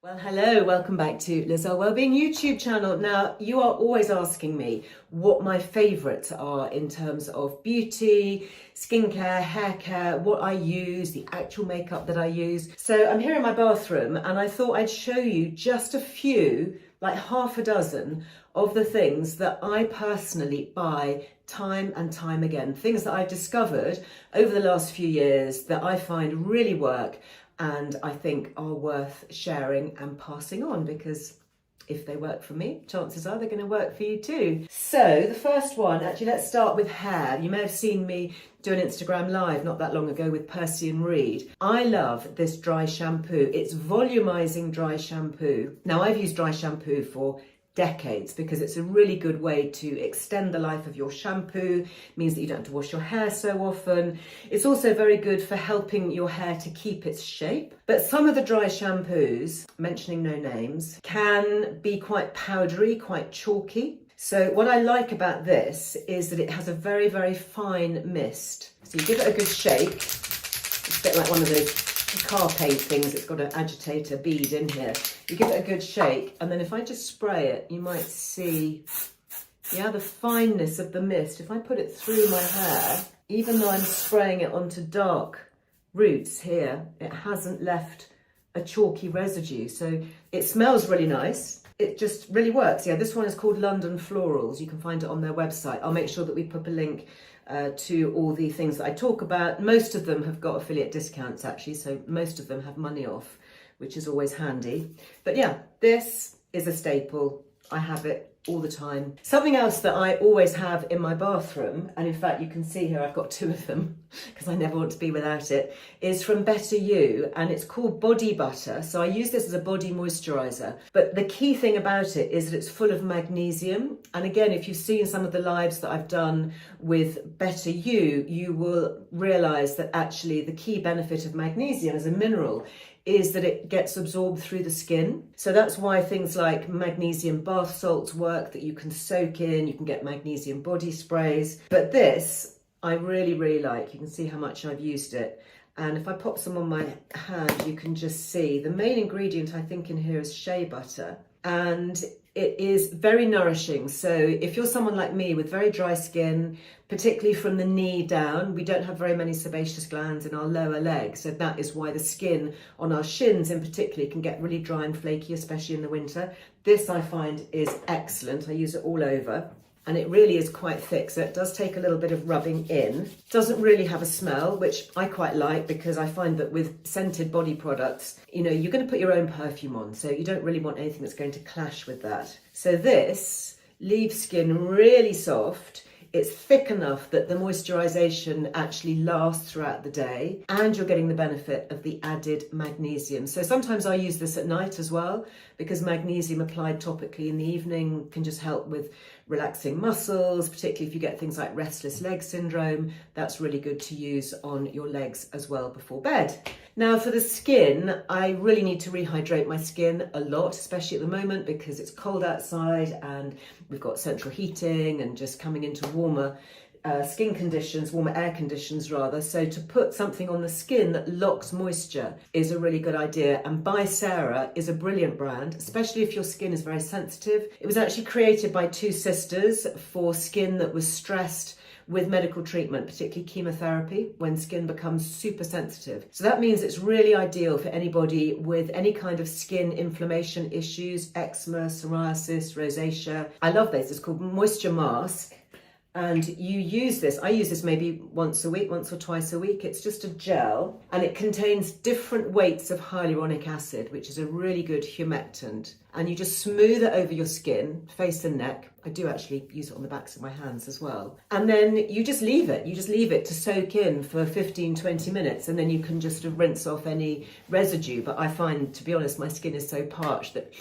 Well, hello, welcome back to Earle Wellbeing YouTube channel. Now, you are always asking me what my favourites are in terms of beauty, skincare, hair care, what I use, the actual makeup that I use. So I'm here in my bathroom and I thought I'd show you just a few, like half a dozen of the things that I personally buy time and time again. Things that I've discovered over the last few years that I find really work and I think are worth sharing and passing on, because if they work for me, chances are they're going to work for you too. So the first one, actually, let's start with hair. You may have seen me do an Instagram live not that long ago with Percy and Reed. I love this dry shampoo. It's volumizing dry shampoo. Now, I've used dry shampoo for decades because it's a really good way to extend the life of your shampoo. It means that you don't have to wash your hair so often. It's also very good for helping your hair to keep its shape. But some of the dry shampoos, mentioning no names, can be quite powdery, quite chalky. So what I like about this is that it has a very, very fine mist. So you give it a good shake. It's a bit like one of those car paint things. It's got an agitator bead in here. You give it a good shake, and then if I just spray it, you might see, the fineness of the mist. If I put it through my hair, even though I'm spraying it onto dark roots here, it hasn't left a chalky residue. So it smells really nice. It just really works. Yeah, this one is called London Florals. You can find it on their website. I'll make sure that we put a link to all the things that I talk about. Most of them have got affiliate discounts actually, so most of them have money off, which is always handy. But yeah, this is a staple. I have it all the time. Something else that I always have in my bathroom, and in fact you can see here I've got two of them because I never want to be without it, is from Better You, and it's called Body Butter. So I use this as a body moisturizer, but the key thing about it is that it's full of magnesium. And again, if you've seen some of the lives that I've done with Better You, you will realize that actually the key benefit of magnesium as a mineral is that it gets absorbed through the skin. So that's why things like magnesium bath salts work, that you can soak in. You can get magnesium body sprays. But this, I really, really like. You can see how much I've used it. And if I pop some on my hand, you can just see the main ingredient I think in here is shea butter. And it is very nourishing. So if you're someone like me with very dry skin, particularly from the knee down, we don't have very many sebaceous glands in our lower legs. So that is why the skin on our shins in particular can get really dry and flaky, especially in the winter. This I find is excellent. I use it all over. And it really is quite thick, so it does take a little bit of rubbing in. Doesn't really have a smell, which I quite like, because I find that with scented body products, you're going to put your own perfume on, so you don't really want anything that's going to clash with that. So this leaves skin really soft. It's thick enough that the moisturization actually lasts throughout the day, and you're getting the benefit of the added magnesium. So sometimes I use this at night as well, because magnesium applied topically in the evening can just help with relaxing muscles, particularly if you get things like restless leg syndrome. That's really good to use on your legs as well before bed. Now for the skin, I really need to rehydrate my skin a lot, especially at the moment because it's cold outside and we've got central heating and just coming into warmer skin conditions, warmer air conditions rather. So to put something on the skin that locks moisture is a really good idea. And By Sarah is a brilliant brand, especially if your skin is very sensitive. It was actually created by two sisters for skin that was stressed with medical treatment, particularly chemotherapy, when skin becomes super sensitive. So that means it's really ideal for anybody with any kind of skin inflammation issues, eczema, psoriasis, rosacea. I love this. It's called Moisture Mask. And you use this, I use this maybe once or twice a week. It's just a gel and it contains different weights of hyaluronic acid, which is a really good humectant. And you just smooth it over your skin, face and neck. I do actually use it on the backs of my hands as well. And then you just leave it. You just leave it to soak in for 15, 20 minutes. And then you can just rinse off any residue. But I find, to be honest, my skin is so parched that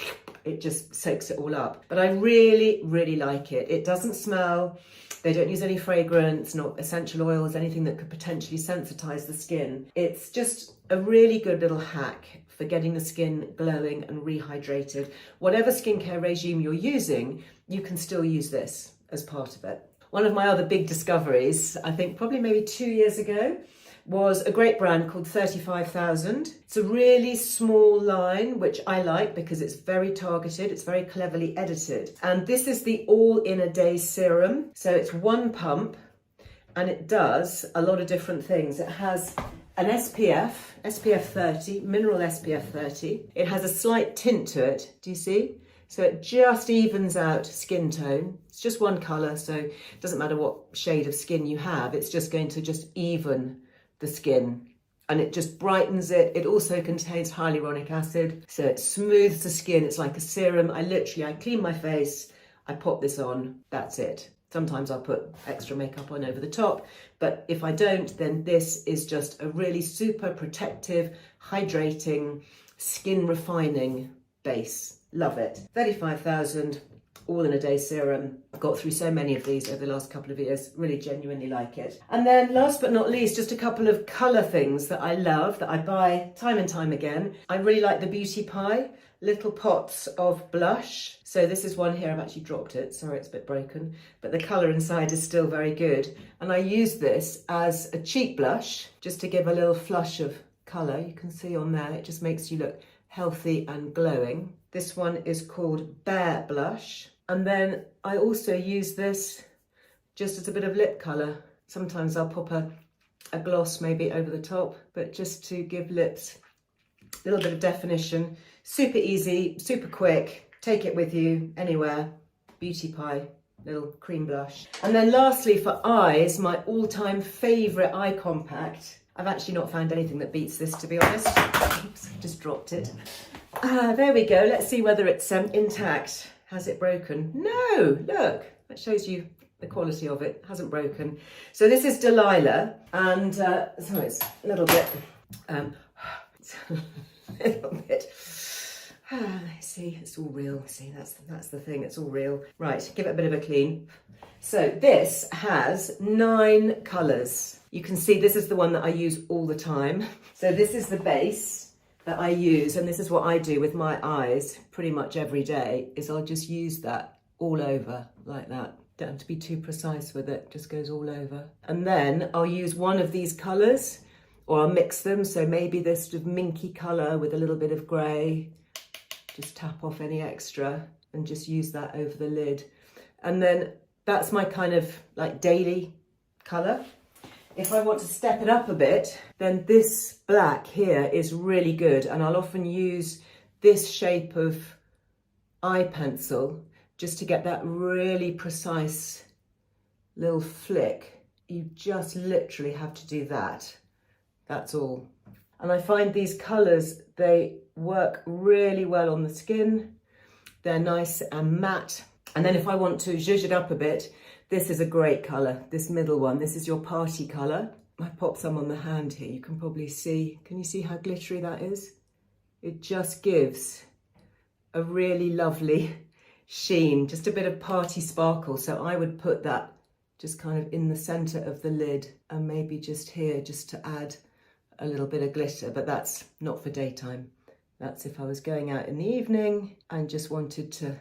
it just soaks it all up. But I really, really like it. It doesn't smell. They don't use any fragrance, not essential oils, anything that could potentially sensitize the skin. It's just a really good little hack for getting the skin glowing and rehydrated. Whatever skincare regime you're using, you can still use this as part of it. One of my other big discoveries, I think probably maybe 2 years ago, was a great brand called 35,000. It's a really small line, which I like because it's very targeted, it's very cleverly edited. And this is the all in a day serum. So it's one pump and it does a lot of different things. It has an SPF 30, mineral SPF 30. It has a slight tint to it, do you see? So it just evens out skin tone. It's just one colour, so it doesn't matter what shade of skin you have, it's just going to just even the skin. And it just brightens it. It also contains hyaluronic acid, so it smooths the skin. It's like a serum. I clean my face, I pop this on, that's it. Sometimes I'll put extra makeup on over the top, but if I don't, then this is just a really super protective, hydrating, skin refining base. Love it. 35,000, all in a day serum. I've got through so many of these over the last couple of years, really genuinely like it. And then last but not least, just a couple of colour things that I love, that I buy time and time again. I really like the Beauty Pie little pots of blush. So this is one here, I've actually dropped it, sorry it's a bit broken, but the colour inside is still very good. And I use this as a cheek blush, just to give a little flush of colour. You can see on there, it just makes you look healthy and glowing. This one is called Bare Blush. And then I also use this just as a bit of lip colour. Sometimes I'll pop a gloss maybe over the top, but just to give lips a little bit of definition. Super easy, super quick, take it with you anywhere. Beauty Pie, little cream blush. And then lastly for eyes, my all-time favourite eye compact. I've actually not found anything that beats this, to be honest. Oops, just dropped it. There we go. Let's see whether it's intact. Has it broken? No, look, that shows you the quality of it. Hasn't broken. So this is Delilah, and so it's a little bit, see, it's all real. See, that's the thing. It's all real. Right, give it a bit of a clean. So this has 9 colours. You can see this is the one that I use all the time. So this is the base that I use, and this is what I do with my eyes pretty much every day, is I'll just use that all over like that. Don't have to be too precise with it, just goes all over. And then I'll use one of these colours, or I'll mix them. So maybe this sort of minky colour with a little bit of grey, just tap off any extra and just use that over the lid. And then that's my kind of like daily colour. If I want to step it up a bit, then this black here is really good, and I'll often use this shape of eye pencil just to get that really precise little flick. You just literally have to do that. That's all. And I find these colours, they work really well on the skin. They're nice and matte. And then if I want to zhuzh it up a bit, this is a great colour, this middle one. This is your party colour. I pop some on the hand here. You can probably see, can you see how glittery that is? It just gives a really lovely sheen, just a bit of party sparkle. So I would put that just kind of in the centre of the lid, and maybe just here, just to add a little bit of glitter, but that's not for daytime. That's if I was going out in the evening and just wanted to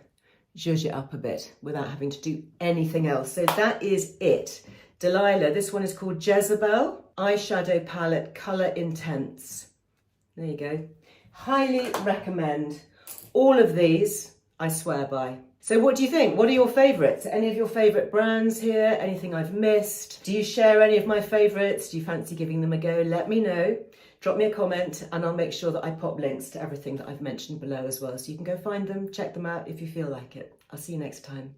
zhuzh it up a bit without having to do anything else. So that is it. Delilah, this one is called Jezebel Eyeshadow Palette Colour Intense. There you go. Highly recommend. All of these, I swear by. So what do you think? What are your favourites? Any of your favourite brands here? Anything I've missed? Do you share any of my favourites? Do you fancy giving them a go? Let me know. Drop me a comment and I'll make sure that I pop links to everything that I've mentioned below as well, so you can go find them, check them out if you feel like it. I'll see you next time.